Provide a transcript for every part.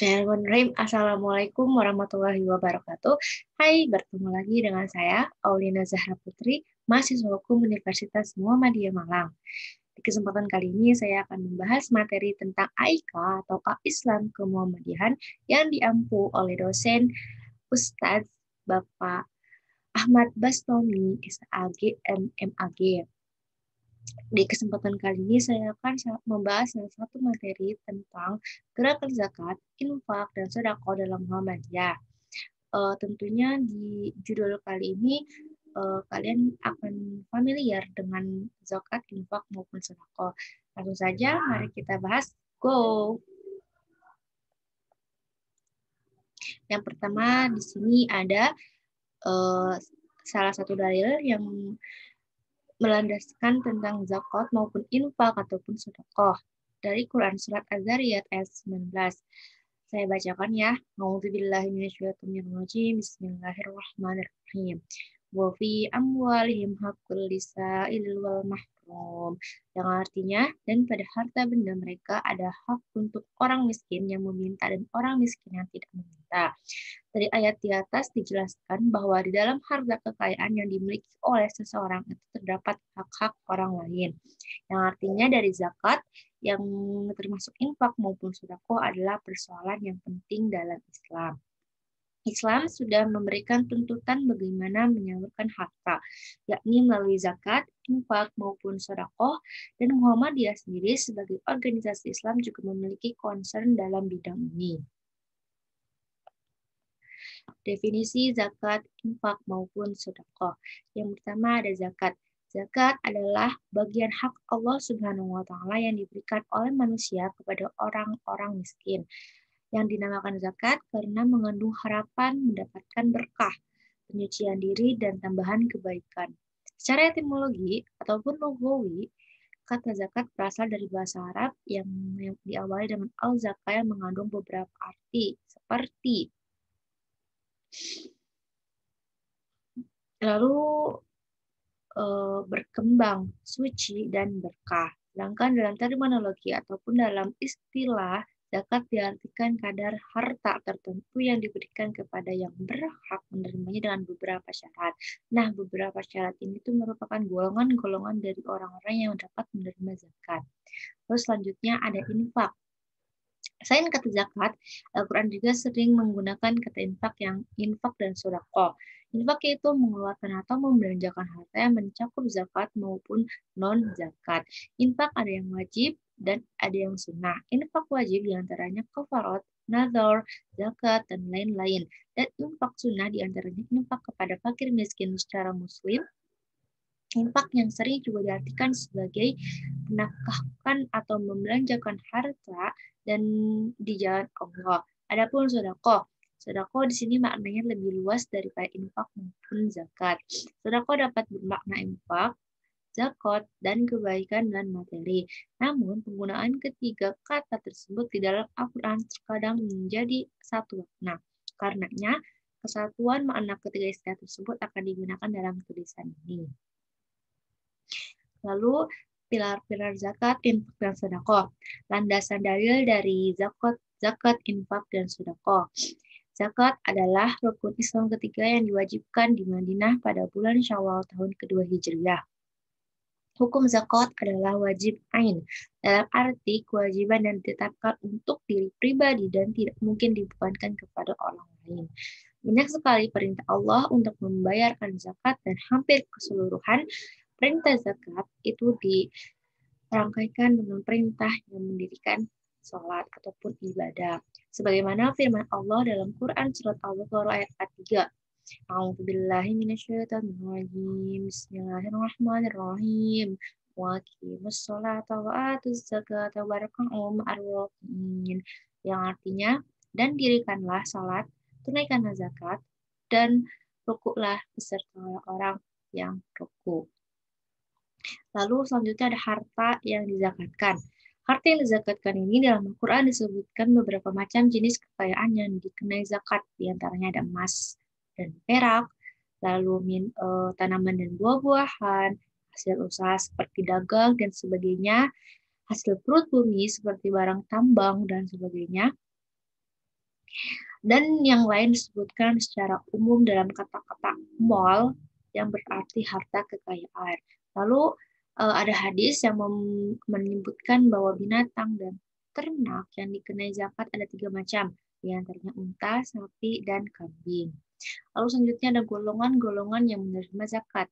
Bismillahirrahmanirrahim. Assalamualaikum warahmatullahi wabarakatuh. Hai, bertemu lagi dengan saya, Aulina Zahra Putri, mahasiswa hukum Universitas Muhammadiyah Malang. Di kesempatan kali ini saya akan membahas materi tentang AIK atau Islam Kemuhammadiyahan yang diampu oleh dosen Ustadz Bapak Ahmad Bastomi, SAG, MMAG. Di kesempatan kali ini saya akan membahas salah satu materi tentang gerakan zakat, infak, dan sedekah dalam Muhammadiyah. Tentunya di judul kali ini kalian akan familiar dengan zakat, infak, maupun sedekah. Langsung saja, mari kita bahas. Go! Yang pertama di sini ada salah satu dalil yang melandaskan tentang zakat maupun infak ataupun sedekah dari Quran surat Az-Zariyat ayat 19. Saya bacakan ya. A'udzubillahi minasyaitonirrajim. Bismillahirrahmanirrahim. Wa fi amwalihim haqqul lisa'il wal mahrum. Yang artinya, dan pada harta benda mereka ada hak untuk orang miskin yang meminta dan orang miskin yang tidak meminta. Dari ayat di atas dijelaskan bahwa di dalam harta kekayaan yang dimiliki oleh seseorang itu terdapat hak-hak orang lain. Yang artinya dari zakat yang termasuk infak maupun sedekah adalah persoalan yang penting dalam Islam. Islam sudah memberikan tuntutan bagaimana menyalurkan harta, yakni melalui zakat, infak, maupun sedekah, dan Muhammadiyah sendiri sebagai organisasi Islam juga memiliki concern dalam bidang ini. Definisi zakat, infak, maupun sedekah. Yang pertama ada zakat. Zakat adalah bagian hak Allah Subhanahu wa Ta'ala yang diberikan oleh manusia kepada orang-orang miskin. Yang dinamakan zakat karena mengandung harapan mendapatkan berkah, penyucian diri, dan tambahan kebaikan. Secara etimologi ataupun logawi, kata zakat berasal dari bahasa Arab yang diawali dengan al-zakah yang mengandung beberapa arti, seperti lalu berkembang, suci, dan berkah. Sedangkan dalam terminologi ataupun dalam istilah, zakat diartikan kadar harta tertentu yang diberikan kepada yang berhak menerimanya dengan beberapa syarat. Nah, beberapa syarat ini tuh merupakan golongan-golongan dari orang-orang yang dapat menerima zakat. Terus selanjutnya ada infak. Selain kata zakat, Al-Quran juga sering menggunakan kata infak yang infak dan sedekah. Infak itu mengeluarkan atau membelanjakan harta yang mencakup zakat maupun non-zakat. Infak ada yang wajib dan ada yang sunnah. Infak wajib diantaranya kafarat, nazar, zakat, dan lain-lain. Dan infak sunnah diantaranya infak kepada fakir miskin secara muslim. Infak yang sering juga diartikan sebagai menafkahkan atau membelanjakan harta dan di jalan Allah. Adapun sedekah, sedekah di sini maknanya lebih luas daripada infak maupun zakat. Sedekah dapat bermakna infak, zakat, dan kebaikan dan materi. Namun, penggunaan ketiga kata tersebut di dalam Al-Quran terkadang menjadi satu makna. Karenanya, kesatuan makna ketiga istilah tersebut akan digunakan dalam tulisan ini. Lalu pilar-pilar zakat, infak, dan sedekah. Landasan dalil dari zakat, infak, dan sedekah. Zakat adalah rukun Islam ketiga yang diwajibkan di Madinah pada bulan Syawal tahun kedua Hijriah. Hukum zakat adalah wajib ain, dalam arti kewajiban yang ditetapkan untuk diri pribadi dan tidak mungkin dibebankan kepada orang lain. Banyak sekali perintah Allah untuk membayarkan zakat dan hampir keseluruhan perintah zakat itu dirangkaikan dengan perintah yang mendirikan sholat ataupun ibadah. Sebagaimana firman Allah dalam Quran surat Al-Baqarah ayat 43. A'udzubillahi minasyaitonirrajim. Bismillahirrahmanirrahim. Wa aqimus sholata wa atuz zakata warka'u ma'ar raki'in. Yang artinya, dan dirikanlah salat, tunaikanlah zakat, dan rukuklah beserta orang yang rukuk. Lalu selanjutnya ada harta yang dizakatkan. Harta yang dizakatkan ini dalam Al-Quran disebutkan beberapa macam jenis kekayaan yang dikenai zakat. Di antaranya ada emas dan perak, lalu tanaman dan buah-buahan, hasil usaha seperti dagang dan sebagainya, hasil perut bumi seperti barang tambang dan sebagainya, Dan yang lain disebutkan secara umum dalam kata-kata mal yang berarti harta kekayaan. Lalu ada hadis yang menyebutkan bahwa binatang dan ternak yang dikenai zakat ada 3 macam, di antaranya unta, sapi, dan kambing. Lalu selanjutnya ada golongan-golongan yang menerima zakat.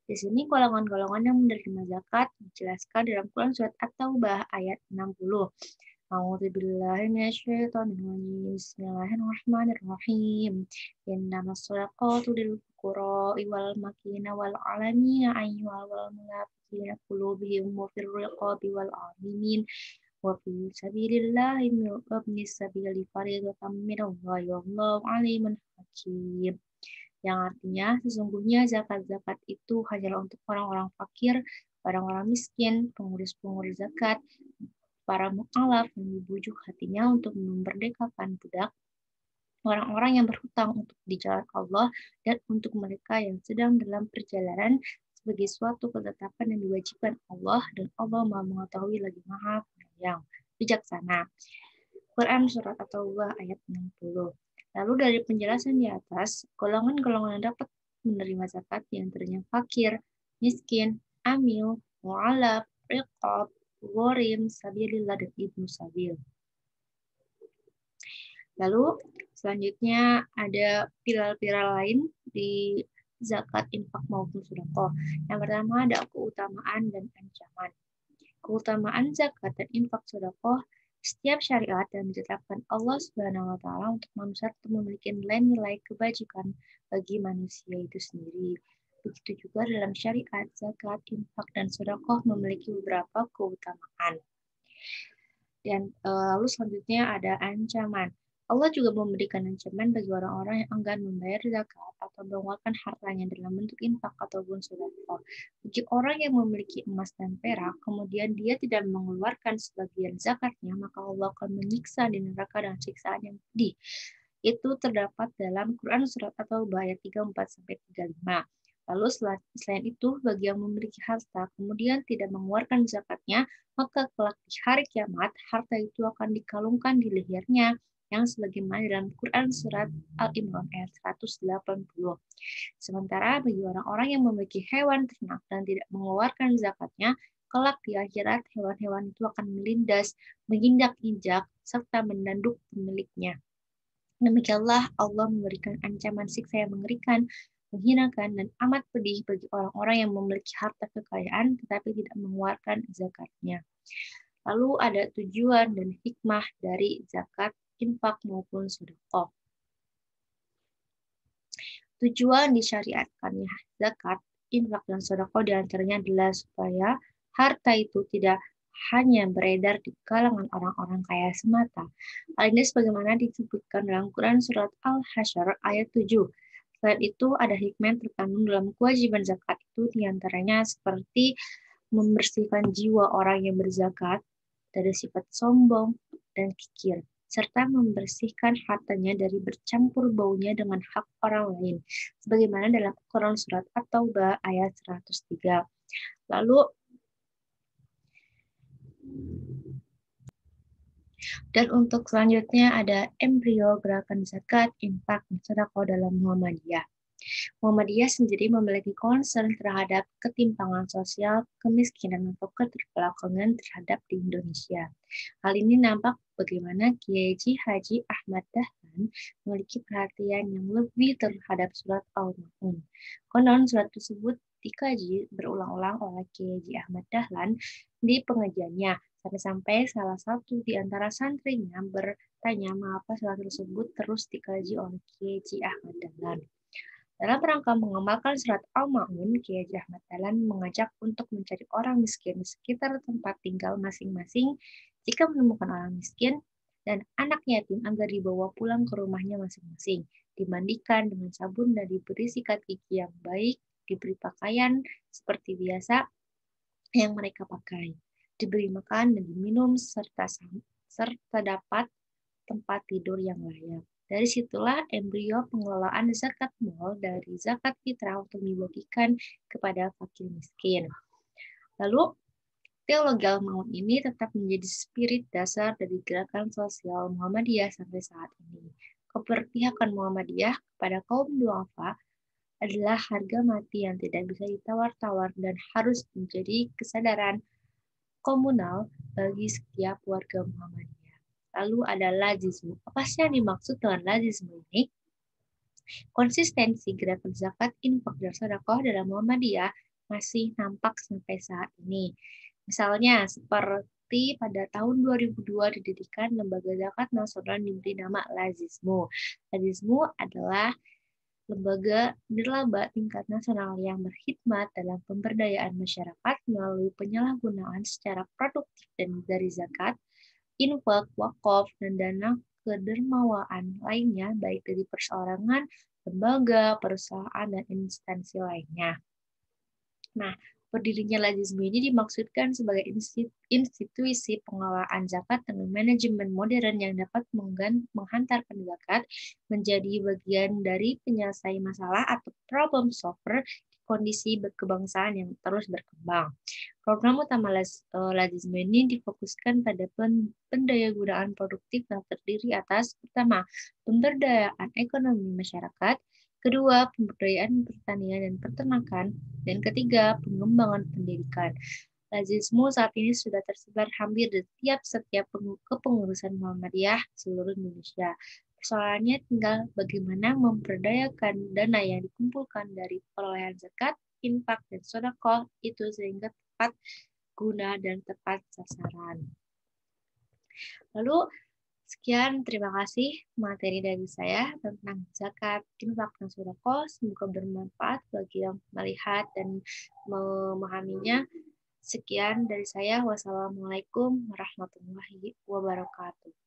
Di sini golongan-golongan yang menerima zakat dijelaskan dalam Quran surat At-Taubah ayat 60. A'udzubillahi minasyaitonirrajim. Bismillahirrahmanirrahim. Innamas shadaqatu lil fuqara'i wal makin wal 'alamina ayyuhal wal munafiqina qulubihim wa fir riqabi wal 'alimin wa fi sabilillahi wa ibnis sabili fariidatan minallahi wallahu 'alimun hakim. Yang artinya sesungguhnya zakat-zakat itu hanyalah untuk orang-orang fakir, orang-orang miskin, pengurus-pengurus zakat, para mu'alaf yang dibujuk hatinya untuk memerdekakan budak, orang-orang yang berhutang untuk di jalan Allah, dan untuk mereka yang sedang dalam perjalanan sebagai suatu ketetapan yang diwajibkan Allah, dan Allah Maha mengetahui lagi Maha Penyayang, bijaksana. Quran Surat At-Taubah ayat 60. Lalu dari penjelasan di atas, golongan-golongan yang dapat menerima zakat diantaranya fakir, miskin, amil, mu'alaf, riqab, ghorim, sabilillah, dan ibnu sabil. Lalu selanjutnya ada pilar-pilar lain di zakat, infak maupun sedekah. Yang pertama ada keutamaan dan ancaman. Keutamaan zakat dan infak sedekah, setiap syariat yang ditetapkan Allah Subhanahu wa taala untuk manusia itu memiliki nilai-nilai kebajikan bagi manusia itu sendiri. Begitu juga dalam syariat, zakat, infak, dan sedekah memiliki beberapa keutamaan. Dan lalu selanjutnya ada ancaman. Allah juga memberikan ancaman bagi orang-orang yang enggan membayar zakat atau mengeluarkan hartanya dalam bentuk infak ataupun sedekah. Bagi orang yang memiliki emas dan perak, kemudian dia tidak mengeluarkan sebagian zakatnya, maka Allah akan menyiksa di neraka dengan siksaan yang pedih. Itu terdapat dalam Quran Surat At-Taubah ayat 34-35. Lalu selain itu, bagi yang memiliki harta, kemudian tidak mengeluarkan zakatnya, maka kelak di hari kiamat, harta itu akan dikalungkan di lehernya, yang sebagaimana dalam Quran Surat Al-Imran ayat 180. Sementara bagi orang-orang yang memiliki hewan ternak dan tidak mengeluarkan zakatnya, kelak di akhirat hewan-hewan itu akan melindas, menginjak-injak, serta mendanduk pemiliknya. Demikianlah Allah memberikan ancaman siksa yang mengerikan, menghinakan, dan amat pedih bagi orang-orang yang memiliki harta kekayaan tetapi tidak mengeluarkan zakatnya. Lalu ada tujuan dan hikmah dari zakat, infak, maupun sedekah. Tujuan disyariatkannya zakat, infak, dan sedekah diantaranya adalah supaya harta itu tidak hanya beredar di kalangan orang-orang kaya semata. Hal ini sebagaimana disebutkan dalam Quran Surat Al-Hasyr ayat 7. Selain itu, ada hikmah yang terkandung dalam kewajiban zakat itu diantaranya seperti membersihkan jiwa orang yang berzakat dari sifat sombong dan kikir, serta membersihkan hartanya dari bercampur baunya dengan hak orang lain, sebagaimana dalam Quran Surat At-Taubah ayat 103. Lalu, dan untuk selanjutnya ada embrio gerakan zakat, infak, dan sedekah dalam Muhammadiyah. Muhammadiyah sendiri memiliki concern terhadap ketimpangan sosial, kemiskinan, atau keterbelakangan terhadap di Indonesia. Hal ini nampak bagaimana Kiai Haji Ahmad Dahlan memiliki perhatian yang lebih terhadap surat Al-Ma'un. Konon surat tersebut dikaji berulang-ulang oleh Kiai Haji Ahmad Dahlan di pengajiannya, sampai-sampai salah satu di antara santrinya bertanya mengapa surat tersebut terus dikaji oleh Kiai Haji Ahmad Dahlan. Dalam rangka mengamalkan surat Al-Ma'un, Kiai Haji Ahmad Dahlan mengajak untuk mencari orang miskin di sekitar tempat tinggal masing-masing jika menemukan orang miskin dan anak yatim agar dibawa pulang ke rumahnya masing-masing, dimandikan dengan sabun dan diberi sikat gigi yang baik, diberi pakaian seperti biasa yang mereka pakai, diberi makan dan diminum serta dapat tempat tidur yang layak. Dari situlah embrio pengelolaan zakat mal dari zakat fitrah untuk dibagikan kepada fakir miskin. Lalu Teologi al-Maun ini tetap menjadi spirit dasar dari gerakan sosial Muhammadiyah sampai saat ini. Keberpihakan Muhammadiyah kepada kaum duafa adalah harga mati yang tidak bisa ditawar-tawar dan harus menjadi kesadaran komunal bagi setiap warga Muhammadiyah. Lalu ada lazisme. Apa sih yang dimaksud dengan lazisme ini? Konsistensi gerakan zakat, infak, dan sedekah dalam Muhammadiyah masih nampak sampai saat ini. Misalnya, seperti pada tahun 2002 didirikan Lembaga Zakat Nasional diberi nama Lazismu. Lazismu adalah lembaga nirlaba tingkat nasional yang berkhidmat dalam pemberdayaan masyarakat melalui penyalahgunaan secara produktif dan dari zakat, infak, wakaf, dan dana kedermawaan lainnya baik dari perseorangan, lembaga, perusahaan, dan instansi lainnya. Nah, berdirinya Lazisme ini dimaksudkan sebagai institusi pengelolaan zakat dengan manajemen modern yang dapat menghantarkan zakat menjadi bagian dari penyelesai masalah atau problem solver di kondisi kebangsaan yang terus berkembang. Program utama Lazisme ini difokuskan pada pendayagunaan produktif yang terdiri atas pertama, pemberdayaan ekonomi masyarakat, kedua, pemberdayaan pertanian dan peternakan, dan ketiga, pengembangan pendidikan. Lazisme saat ini sudah tersebar hampir di setiap kepengurusan Muhammadiyah seluruh Indonesia. Persoalannya tinggal bagaimana memperdayakan dana yang dikumpulkan dari perolehan zakat, infak, dan sedekah itu sehingga tepat guna dan tepat sasaran. Lalu sekian, terima kasih materi dari saya tentang zakat, infak, dan sedekah. Semoga bermanfaat bagi yang melihat dan memahaminya. Sekian dari saya. Wassalamualaikum warahmatullahi wabarakatuh.